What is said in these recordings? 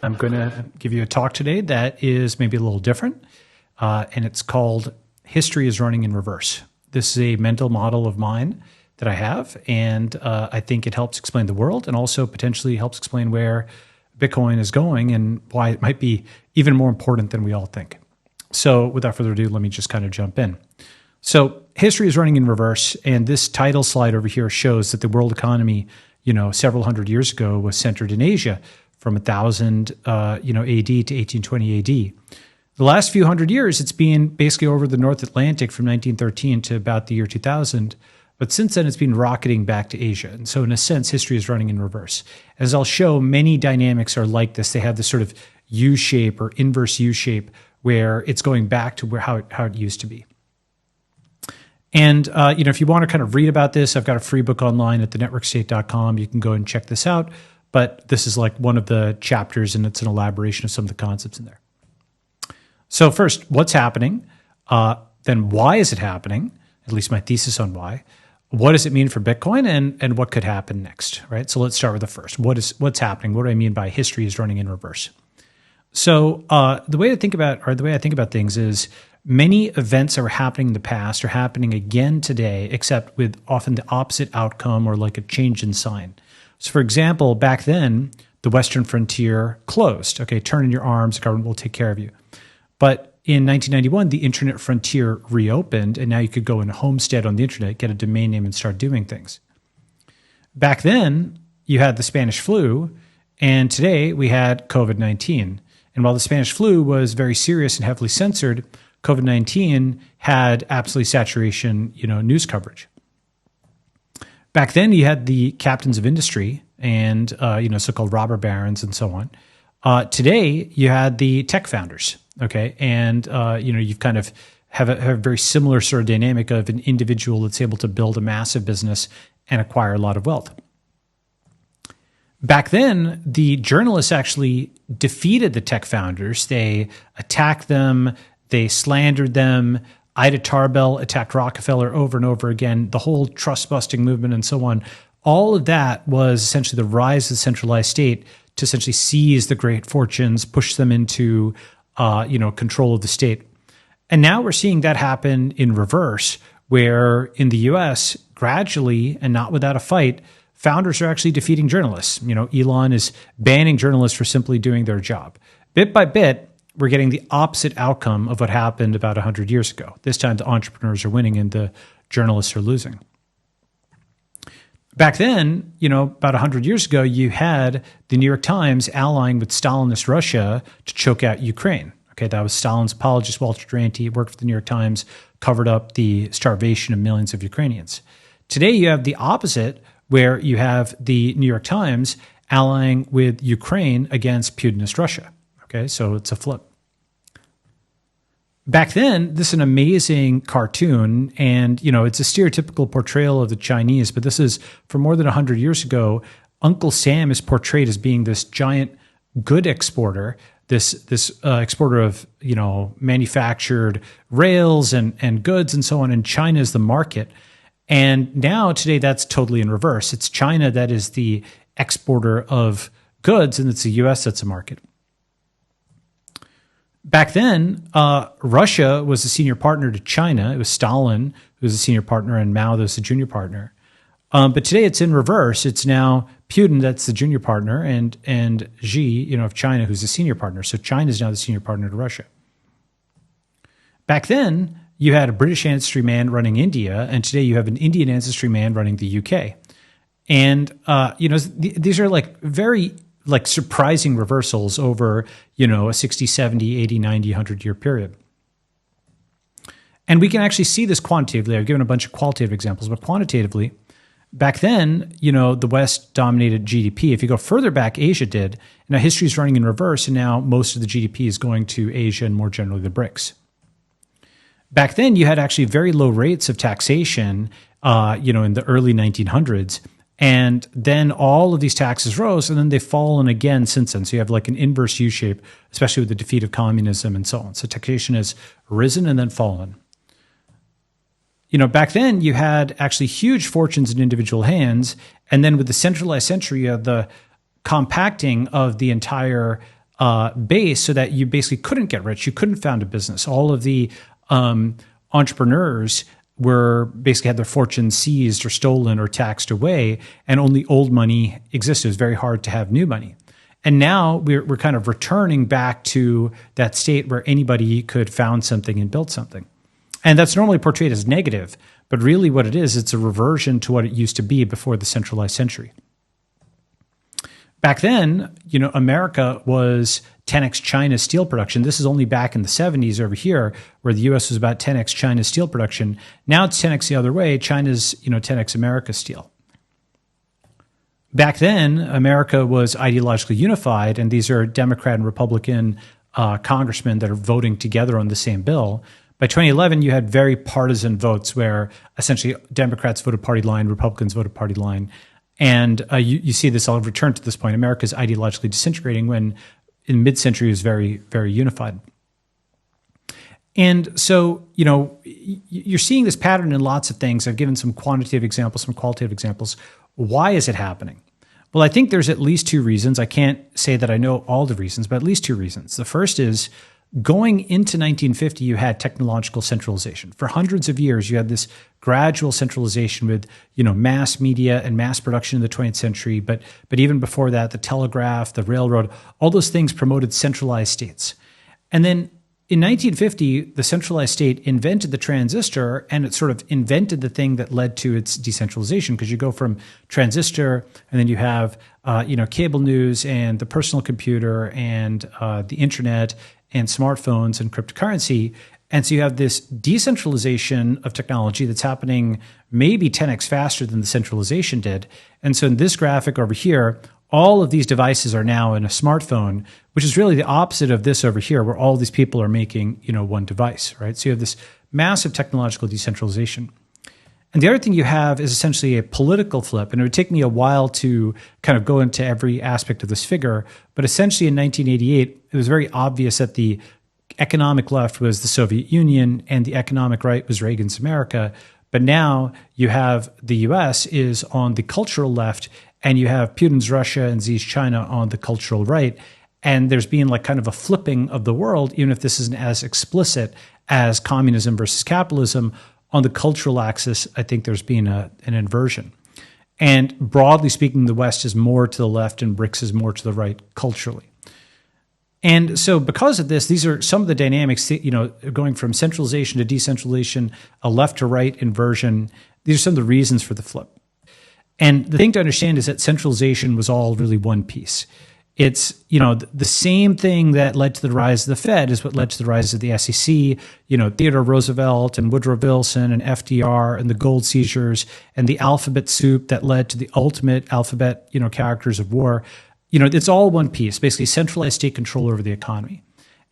I'm going to give you a talk today that is maybe a little different, and it's called History is Running in Reverse. This is a mental model of mine that I have, and I think it helps explain the world and also potentially helps explain where Bitcoin is going and why it might be even more important than we all think. So without further ado, let me just kind of jump in. So history is running in reverse, and this title slide over here shows that the world economy, several hundred years ago was centered in Asia from 1000, AD to 1820 AD. The last few hundred years, it's been basically over the North Atlantic from 1913 to about the year 2000. But since then, it's been rocketing back to Asia. And so in a sense, history is running in reverse. As I'll show, many dynamics are like this. They have this sort of U-shape or inverse U-shape where it's going back to how it used to be. And, if you want to kind of read about this, I've got a free book online at thenetworkstate.com. You can go and check this out. But this is like one of the chapters, and it's an elaboration of some of the concepts in there. So first, what's happening? Then why is it happening? At least my thesis on why. What does it mean for Bitcoin, and what could happen next, right? So let's start with the first. What's happening? What do I mean by history is running in reverse? So the way I think about things is many events that were happening in the past are happening again today, except with often the opposite outcome or like a change in sign. So for example, back then, the Western frontier closed. Okay, turn in your arms, the government will take care of you. But in 1991, the internet frontier reopened, and now you could go and homestead on the internet, get a domain name, and start doing things. Back then, you had the Spanish flu, and today we had COVID-19. And while the Spanish flu was very serious and heavily censored, COVID-19 had absolutely saturation, news coverage. Back then, you had the captains of industry and, so-called robber barons and so on. Today, you had the tech founders. Okay. And, you've kind of have a very similar sort of dynamic of an individual that's able to build a massive business and acquire a lot of wealth. Back then, the journalists actually defeated the tech founders. They attacked them. They slandered them. Ida Tarbell attacked Rockefeller over and over again. The whole trust-busting movement and so on. All of that was essentially the rise of the centralized state to essentially seize the great fortunes, push them into control of the state. And now we're seeing that happen in reverse, where in the US, gradually and not without a fight, founders are actually defeating journalists. Elon is banning journalists for simply doing their job. Bit by bit, we're getting the opposite outcome of what happened about 100 years ago. This time, the entrepreneurs are winning and the journalists are losing. Back then, about 100 years ago, you had the New York Times allying with Stalinist Russia to choke out Ukraine. Okay, that was Stalin's apologist, Walter Duranty, worked for the New York Times, covered up the starvation of millions of Ukrainians. Today, you have the opposite, where you have the New York Times allying with Ukraine against Putinist Russia. Okay, so it's a flip. Back then, this is an amazing cartoon, and it's a stereotypical portrayal of the Chinese, but this is from more than 100 years ago. Uncle Sam is portrayed as being this giant good exporter, this exporter of manufactured rails and goods and so on, and China is the market. And now today, that's totally in reverse. It's China that is the exporter of goods, and it's the U.S. that's a market. Back then, Russia was the senior partner to China. It was Stalin who was the senior partner, and Mao was the junior partner. But today it's in reverse. It's now Putin that's the junior partner, and Xi, of China, who's the senior partner. So China is now the senior partner to Russia. Back then, you had a British ancestry man running India, and today you have an Indian ancestry man running the UK. And these are very surprising reversals over, a 60, 70, 80, 90, 100-year period. And we can actually see this quantitatively. I've given a bunch of qualitative examples, but quantitatively, back then, the West dominated GDP. If you go further back, Asia did. And now history is running in reverse, and now most of the GDP is going to Asia and more generally the BRICS. Back then, you had actually very low rates of taxation, in the early 1900s. And then all of these taxes rose, and then they've fallen again since then. So you have like an inverse U-shape, especially with the defeat of communism and so on. So taxation has risen and then fallen. Back then you had actually huge fortunes in individual hands. And then with the centralized century, you have the compacting of the entire base so that you basically couldn't get rich. You couldn't found a business. All of the entrepreneurs were basically had their fortunes seized or stolen or taxed away, and only old money existed. It was very hard to have new money. And now we're kind of returning back to that state where anybody could found something and build something. And that's normally portrayed as negative, but really what it is, it's a reversion to what it used to be before the centralized century. Back then, America was 10x China's steel production. This is only back in the 70s over here, where the US was about 10x China's steel production. Now it's 10x the other way. China's, 10x America's steel. Back then, America was ideologically unified, and these are Democrat and Republican congressmen that are voting together on the same bill. By 2011, you had very partisan votes where essentially Democrats voted party line, Republicans voted party line. And you see this, I'll return to this point, America's ideologically disintegrating when in mid-century it was very, very unified. And so, you're seeing this pattern in lots of things. I've given some quantitative examples, some qualitative examples. Why is it happening? Well, I think there's at least two reasons. I can't say that I know all the reasons, but at least two reasons. The first is going into 1950, you had technological centralization. For hundreds of years, you had this gradual centralization with, mass media and mass production in the 20th century. But even before that, the telegraph, the railroad, all those things promoted centralized states. And then in 1950, the centralized state invented the transistor, and it sort of invented the thing that led to its decentralization, because you go from transistor, and then you have, cable news and the personal computer and the internet and smartphones and cryptocurrency. And so you have this decentralization of technology that's happening maybe 10x faster than the centralization did. And so in this graphic over here, all of these devices are now in a smartphone, which is really the opposite of this over here, where all these people are making, one device, right? So you have this massive technological decentralization. And the other thing you have is essentially a political flip. And it would take me a while to kind of go into every aspect of this figure. But essentially in 1988, it was very obvious that the economic left was the Soviet Union and the economic right was Reagan's America. But now you have the US is on the cultural left, and you have Putin's Russia and Xi's China on the cultural right. And there's been like kind of a flipping of the world, even if this isn't as explicit as communism versus capitalism. On the cultural axis, I think there's been an inversion. And broadly speaking, the West is more to the left and BRICS is more to the right culturally. And so because of this, these are some of the dynamics, going from centralization to decentralization, a left to right inversion. These are some of the reasons for the flip. And the thing to understand is that centralization was all really one piece. It's, the same thing that led to the rise of the Fed is what led to the rise of the SEC, Theodore Roosevelt and Woodrow Wilson and FDR and the gold seizures and the alphabet soup that led to the ultimate alphabet, characters of war. It's all one piece, basically centralized state control over the economy.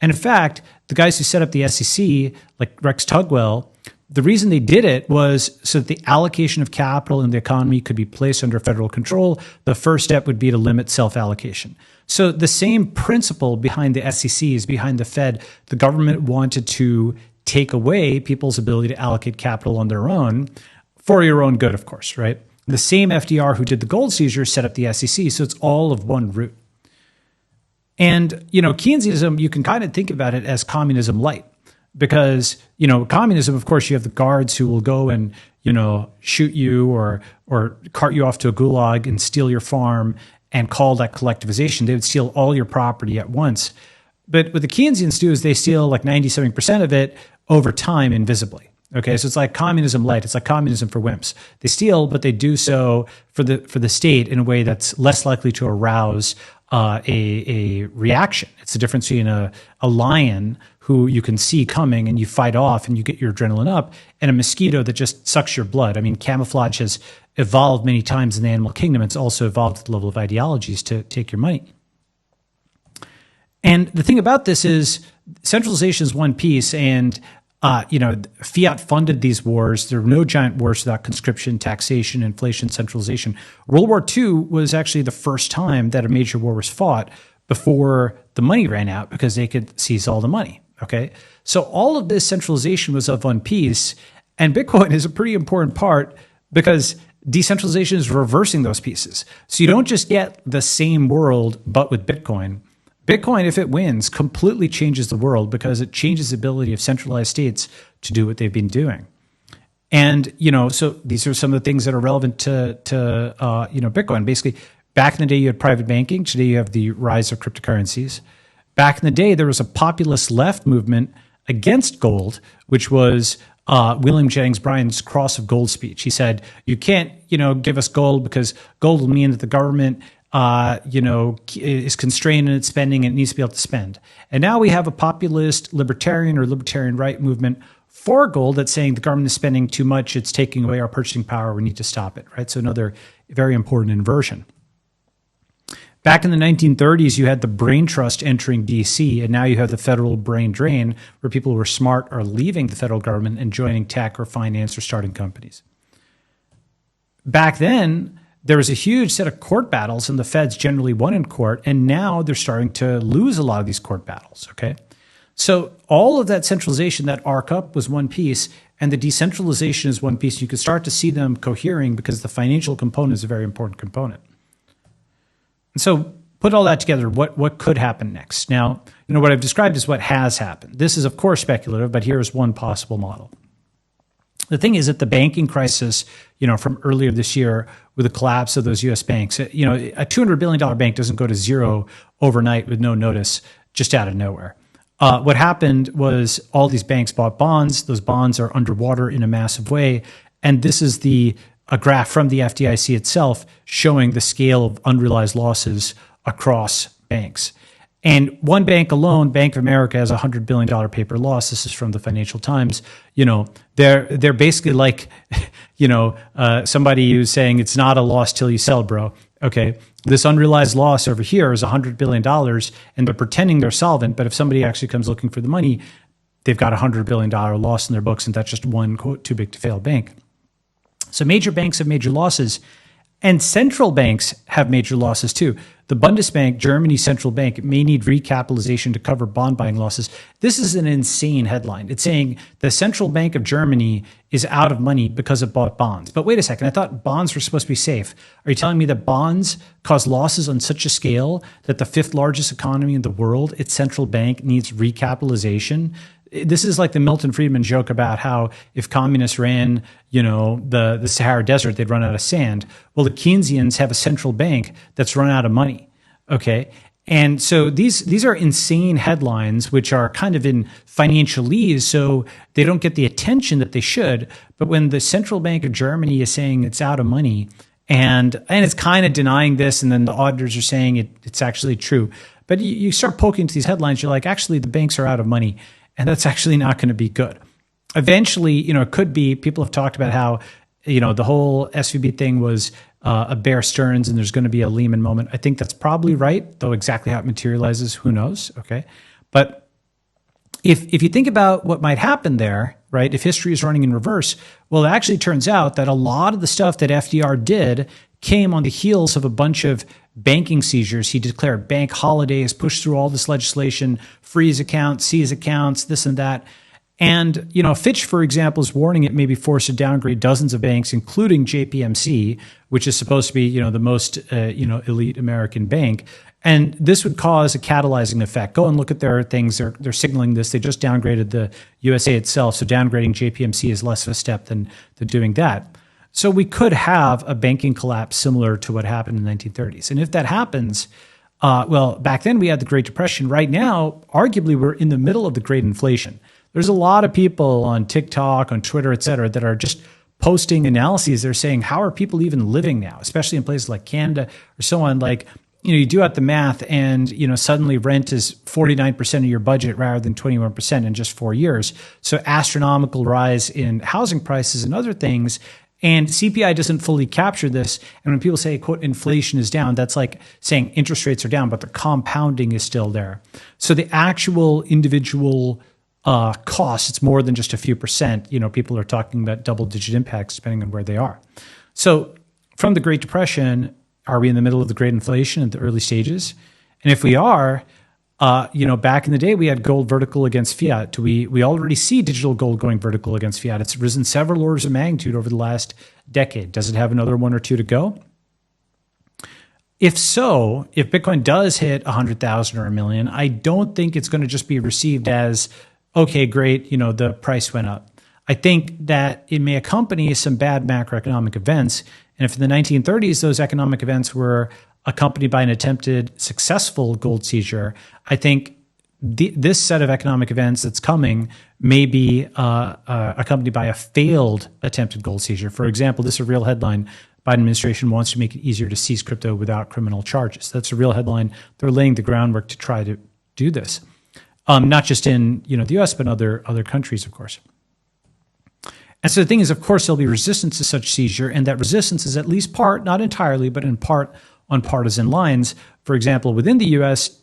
And in fact, the guys who set up the SEC, like Rex Tugwell, the reason they did it was so that the allocation of capital in the economy could be placed under federal control. The first step would be to limit self-allocation. So the same principle behind the SEC is behind the Fed. The government wanted to take away people's ability to allocate capital on their own for your own good, of course, right? The same FDR who did the gold seizure set up the SEC, so it's all of one root. And, Keynesianism, you can kind of think about it as communism light. Because, communism, of course, you have the guards who will go and, shoot you or cart you off to a gulag and steal your farm and call that collectivization. They would steal all your property at once. But what the Keynesians do is they steal like 97% of it over time invisibly. Okay, so it's like communism light. It's like communism for wimps. They steal, but they do so for the state in a way that's less likely to arouse a reaction. It's the difference between a lion who you can see coming and you fight off and you get your adrenaline up, and a mosquito that just sucks your blood. I mean, camouflage has evolved many times in the animal kingdom. It's also evolved at the level of ideologies to take your money. And the thing about this is centralization is one piece, and fiat funded these wars. There were no giant wars without conscription, taxation, inflation, centralization. World War II was actually the first time that a major war was fought before the money ran out because they could seize all the money. Okay, so all of this centralization was of one piece, and Bitcoin is a pretty important part because decentralization is reversing those pieces. So you don't just get the same world, but with Bitcoin. Bitcoin, if it wins, completely changes the world because it changes the ability of centralized states to do what they've been doing. And, so these are some of the things that are relevant to Bitcoin. Basically, back in the day, you had private banking. Today, you have the rise of cryptocurrencies. Back in the day, there was a populist left movement against gold, which was William Jennings Bryan's Cross of Gold speech. He said, you can't, give us gold because gold will mean that the government, is constrained in its spending and it needs to be able to spend. And now we have a populist libertarian or libertarian right movement for gold that's saying the government is spending too much. It's taking away our purchasing power. We need to stop it, right? So another very important inversion. Back in the 1930s, you had the brain trust entering DC, and now you have the federal brain drain, where people who are smart are leaving the federal government and joining tech or finance or starting companies. Back then, there was a huge set of court battles, and the feds generally won in court, and now they're starting to lose a lot of these court battles, okay? So all of that centralization, that arc up was one piece, and the decentralization is one piece. You can start to see them cohering because the financial component is a very important component. And so put all that together, what could happen next? Now, what I've described is what has happened. This is, of course, speculative, but here is one possible model. The thing is that the banking crisis, from earlier this year with the collapse of those U.S. banks, a $200 billion bank doesn't go to zero overnight with no notice, just out of nowhere. What happened was all these banks bought bonds. Those bonds are underwater in a massive way. And this is a graph from the FDIC itself showing the scale of unrealized losses across banks. And one bank alone, Bank of America, has a $100 billion paper loss. This is from the Financial Times. They're basically like, somebody who's saying it's not a loss till you sell, bro. Okay, this unrealized loss over here is $100 billion, and they're pretending they're solvent. But if somebody actually comes looking for the money, they've got a $100 billion loss in their books, and that's just one, quote, too big to fail bank. So major banks have major losses, and central banks have major losses too. The Bundesbank, Germany's central bank, may need recapitalization to cover bond buying losses. This is an insane headline. It's saying the central bank of Germany is out of money because it bought bonds. But wait a second, I thought bonds were supposed to be safe. Are you telling me that bonds cause losses on such a scale that the fifth largest economy in the world, its central bank, needs recapitalization? This is like the Milton Friedman joke about how if communists ran, the Sahara Desert, they'd run out of sand. Well, the Keynesians have a central bank that's run out of money. Okay. And so these are insane headlines, which are kind of in financialese, so they don't get the attention that they should. But when the central bank of Germany is saying it's out of money, and it's kind of denying this, and then the auditors are saying it's actually true. But you start poking into these headlines, you're like, actually, the banks are out of money. And that's actually not going to be good. Eventually, it could be, people have talked about how, the whole SVB thing was a Bear Stearns and there's going to be a Lehman moment. I think that's probably right, though exactly how it materializes, who knows, okay? But if you think about what might happen there, right, if history is running in reverse, well, it actually turns out that a lot of the stuff that FDR did came on the heels of a bunch of banking seizures. He declared bank holidays, pushed through all this legislation, freeze accounts, seize accounts, this and that. And, Fitch, for example, is warning it may be forced to downgrade dozens of banks, including JPMC, which is supposed to be, the most, elite American bank. And this would cause a catalyzing effect. Go and look at their things. They're signaling this. They just downgraded the USA itself. So downgrading JPMC is less of a step than doing that. So we could have a banking collapse similar to what happened in the 1930s. And if that happens, back then we had the Great Depression. Right now, arguably, we're in the middle of the Great Inflation. There's a lot of people on TikTok, on Twitter, et cetera, that are just posting analyses. They're saying, how are people even living now, especially in places like Canada or so on? Like, you do out the math and, suddenly rent is 49% of your budget rather than 21% in just 4 years. So astronomical rise in housing prices and other things. And CPI doesn't fully capture this. And when people say, quote, inflation is down, that's like saying interest rates are down, but the compounding is still there. So the actual individual cost, it's more than just a few percent. People are talking about double-digit impacts depending on where they are. So from the Great Depression, are we in the middle of the Great Inflation at the early stages? And if we are, back in the day, we had gold vertical against fiat. We already see digital gold going vertical against fiat. It's risen several orders of magnitude over the last decade. Does it have another one or two to go? If so, if Bitcoin does hit 100,000 or a million, I don't think it's going to just be received as, okay, great, the price went up. I think that it may accompany some bad macroeconomic events. And if in the 1930s, those economic events were accompanied by an attempted successful gold seizure, I think this set of economic events that's coming may be accompanied by a failed attempted gold seizure. For example, this is a real headline. Biden administration wants to make it easier to seize crypto without criminal charges. That's a real headline. They're laying the groundwork to try to do this, not just in the U.S. but in other countries, of course. And so the thing is, of course, there'll be resistance to such seizure, and that resistance is at least part, not entirely, but in part on partisan lines. For example, within the U.S.,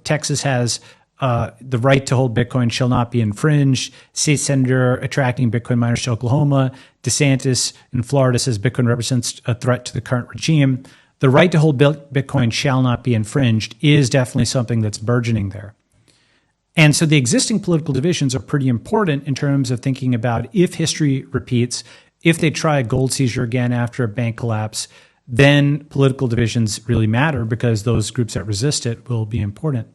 Texas has the right to hold Bitcoin shall not be infringed. State senator attracting Bitcoin miners to Oklahoma. DeSantis in Florida says Bitcoin represents a threat to the current regime. The right to hold Bitcoin shall not be infringed is definitely something that's burgeoning there. And so the existing political divisions are pretty important in terms of thinking about if history repeats, if they try a gold seizure again after a bank collapse, then political divisions really matter because those groups that resist it will be important.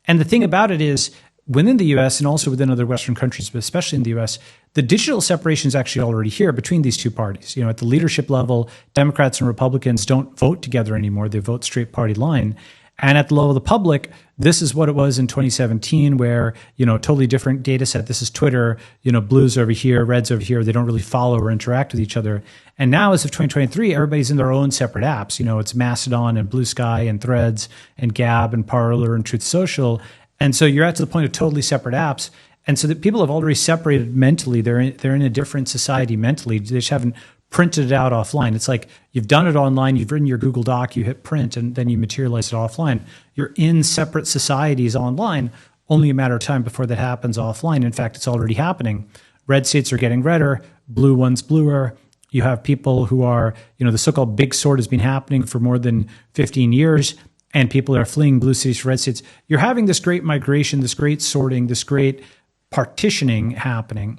And the thing about it is, within the U.S. and also within other Western countries, but especially in the U.S., the digital separation is actually already here between these two parties. At the leadership level, Democrats and Republicans don't vote together anymore. They vote straight party line. And at the level of the public, this is what it was in 2017, where, totally different data set. This is Twitter, blues over here, reds over here. They don't really follow or interact with each other. And now, as of 2023, everybody's in their own separate apps. It's Mastodon and Blue Sky and Threads and Gab and Parler and Truth Social. And so you're at to the point of totally separate apps. And so that people have already separated mentally. They're in a different society mentally. They just haven't printed it out offline. It's like you've done it online, you've written your Google Doc, you hit print, and then you materialize it offline. You're in separate societies online, only a matter of time before that happens offline. In fact, it's already happening. Red states are getting redder, blue ones bluer. You have people who are, the so-called big sort has been happening for more than 15 years, and people are fleeing blue states to red states. You're having this great migration, this great sorting, this great partitioning happening.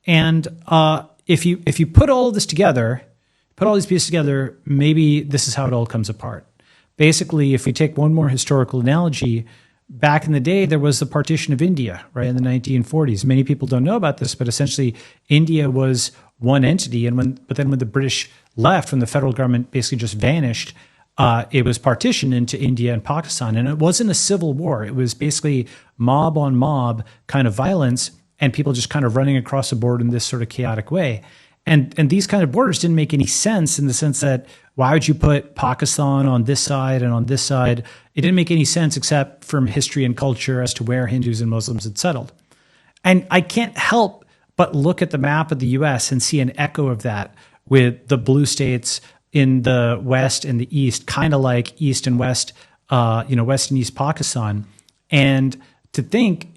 And if you put all of this together, put all these pieces together, maybe this is how it all comes apart. Basically, if we take one more historical analogy, back in the day, there was the partition of India, right, in the 1940s. Many people don't know about this, but essentially India was one entity. But then when the British left, when the federal government basically just vanished, it was partitioned into India and Pakistan. And it wasn't a civil war. It was basically mob on mob kind of violence, and people just kind of running across the board in this sort of chaotic way. And these kind of borders didn't make any sense, in the sense that why would you put Pakistan on this side and on this side? It didn't make any sense except from history and culture as to where Hindus and Muslims had settled. And I can't help but look at the map of the US and see an echo of that, with the blue states in the West and the East, kind of like East and West, West and East Pakistan. And to think,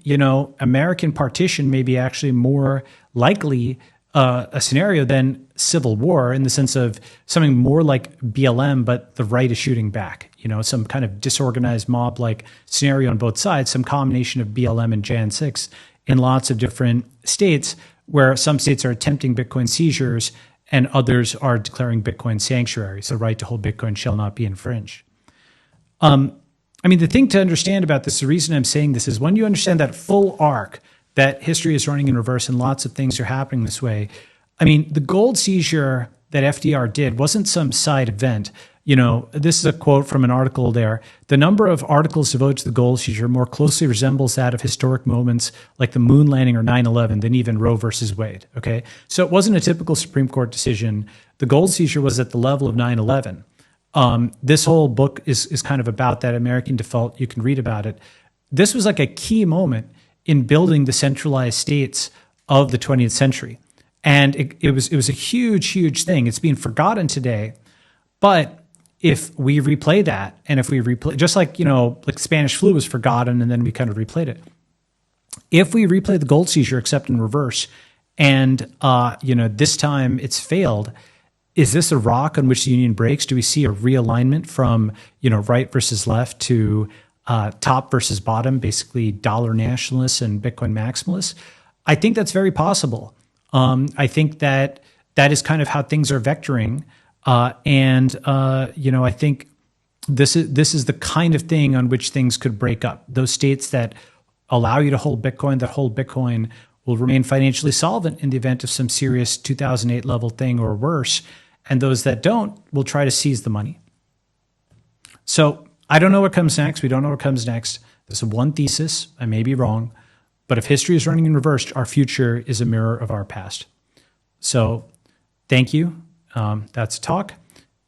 American partition may be actually more likely a scenario than civil war, in the sense of something more like BLM, but the right is shooting back, some kind of disorganized mob-like scenario on both sides, some combination of BLM and Jan 6 in lots of different states, where some states are attempting Bitcoin seizures and others are declaring Bitcoin sanctuaries. The right to hold Bitcoin shall not be infringed. The thing to understand about this, the reason I'm saying this, is when you understand that full arc, that history is running in reverse and lots of things are happening this way. The gold seizure that FDR did wasn't some side event. This is a quote from an article there. The number of articles devoted to the gold seizure more closely resembles that of historic moments like the moon landing or 9/11 than even Roe versus Wade. Okay. So it wasn't a typical Supreme Court decision. The gold seizure was at the level of 9/11. This whole book is kind of about that American default. You can read about it. This was like a key moment in building the centralized states of the 20th century. And it was a huge, huge thing. It's being forgotten today. But if we replay that, and if we replay, just like, like Spanish flu was forgotten and then we kind of replayed it. If we replay the gold seizure, except in reverse, and, this time it's failed, is this a rock on which the union breaks? Do we see a realignment from, right versus left to top versus bottom, basically dollar nationalists and Bitcoin maximalists? I think that's very possible. I think that is kind of how things are vectoring. I think this is the kind of thing on which things could break up. Those states that allow you to hold Bitcoin, that hold Bitcoin, will remain financially solvent in the event of some serious 2008 level thing or worse. And those that don't will try to seize the money. So I don't know what comes next. We don't know what comes next. There's one thesis. I may be wrong. But if history is running in reverse, our future is a mirror of our past. So thank you. That's a talk.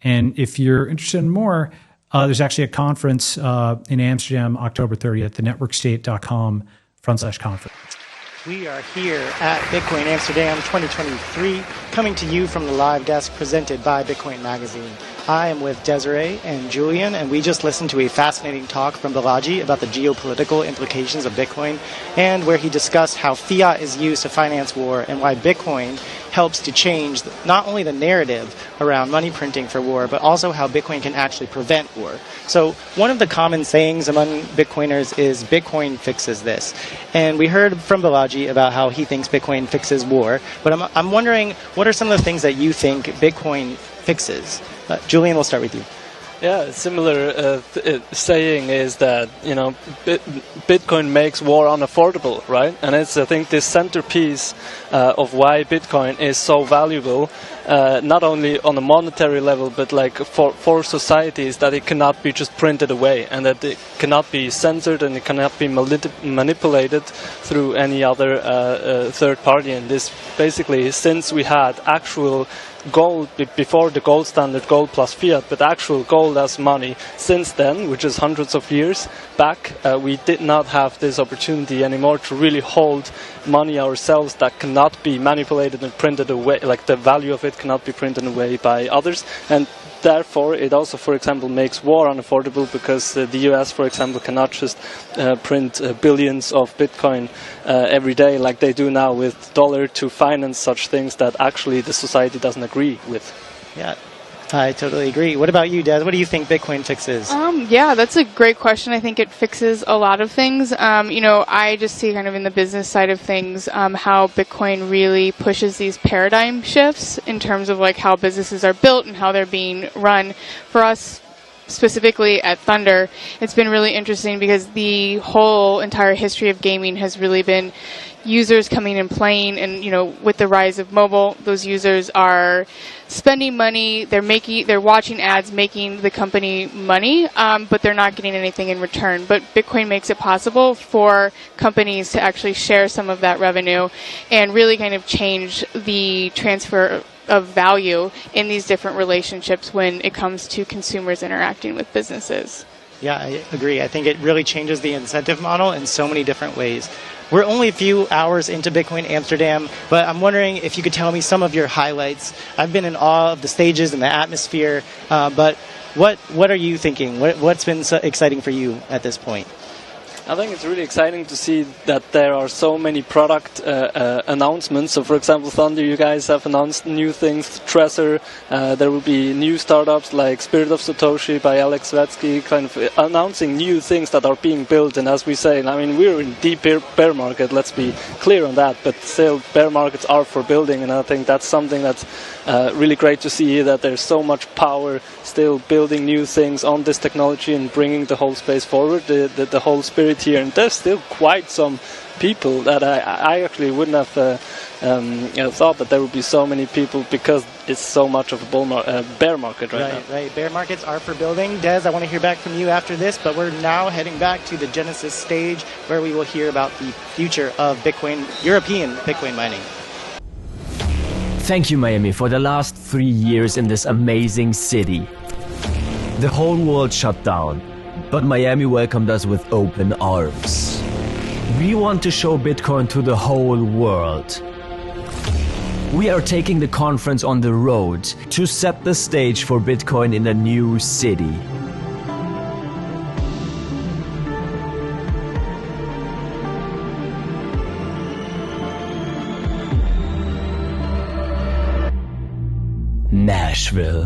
And if you're interested in more, there's actually a conference in Amsterdam, October 30th, thenetworkstate.com/conference. We are here at Bitcoin Amsterdam 2023, coming to you from the live desk presented by Bitcoin Magazine. I am with Desiree and Julian, and we just listened to a fascinating talk from Balaji about the geopolitical implications of Bitcoin, and where he discussed how fiat is used to finance war and why Bitcoin helps to change not only the narrative around money printing for war, but also how Bitcoin can actually prevent war. So one of the common sayings among Bitcoiners is Bitcoin fixes this. And we heard from Balaji about how he thinks Bitcoin fixes war, but I'm wondering, what are some of the things that you think Bitcoin fixes? Julian, we'll start with you. Yeah, similar saying is that, Bitcoin makes war unaffordable, right? And it's, I think, this centerpiece of why Bitcoin is so valuable, not only on a monetary level, but like for societies, that it cannot be just printed away, and that it cannot be censored, and it cannot be manipulated through any other third party. And this basically, since we had actual gold before the gold standard, gold plus fiat, but actual gold as money since then, which is hundreds of years back, we did not have this opportunity anymore to really hold money ourselves that cannot be manipulated and printed away, like the value of it cannot be printed away by others. And therefore, it also, for example, makes war unaffordable, because the US, for example, cannot just print billions of Bitcoin every day like they do now with dollar to finance such things that actually the society doesn't agree with. Yeah, I totally agree. What about you, Des? What do you think Bitcoin fixes? Yeah, that's a great question. I think it fixes a lot of things. I just see kind of in the business side of things how Bitcoin really pushes these paradigm shifts in terms of like how businesses are built and how they're being run. For us, specifically at Thunder, it's been really interesting because the whole entire history of gaming has really been users coming and playing, and with the rise of mobile, those users are spending money, they're watching ads, making the company money, but they're not getting anything in return. But Bitcoin makes it possible for companies to actually share some of that revenue and really kind of change the transfer of value in these different relationships when it comes to consumers interacting with businesses. Yeah, I agree. I think it really changes the incentive model in so many different ways. We're only a few hours into Bitcoin Amsterdam, but I'm wondering if you could tell me some of your highlights. I've been in awe of the stages and the atmosphere, but what are you thinking? What's been so exciting for you at this point? I think it's really exciting to see that there are so many product announcements. So, for example, Thunder, you guys have announced new things. Trezor, there will be new startups like Spirit of Satoshi by Alex Svetsky, kind of announcing new things that are being built. And as we say, we're in deep bear market, let's be clear on that, but still bear markets are for building, and I think that's something that's really great to see, that there's so much power still building new things on this technology and bringing the whole space forward, the whole spirit here. And there's still quite some people that I actually wouldn't have thought that there would be so many people, because it's so much of a bear market right now. Right. Bear markets are for building. Des, I want to hear back from you after this, but we're now heading back to the Genesis stage, where we will hear about the future of European Bitcoin mining. Thank you, Miami, for the last 3 years in this amazing city. The whole world shut down, but Miami welcomed us with open arms. We want to show Bitcoin to the whole world. We are taking the conference on the road to set the stage for Bitcoin in a new city. Nashville.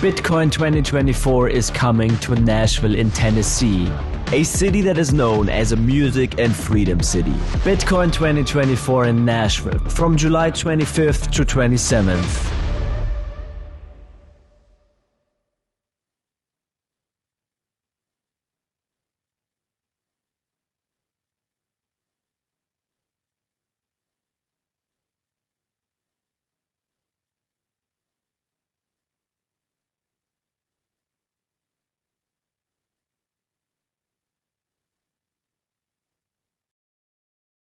Bitcoin 2024 is coming to Nashville in Tennessee, a city that is known as a music and freedom city. Bitcoin 2024 in Nashville from July 25th to 27th.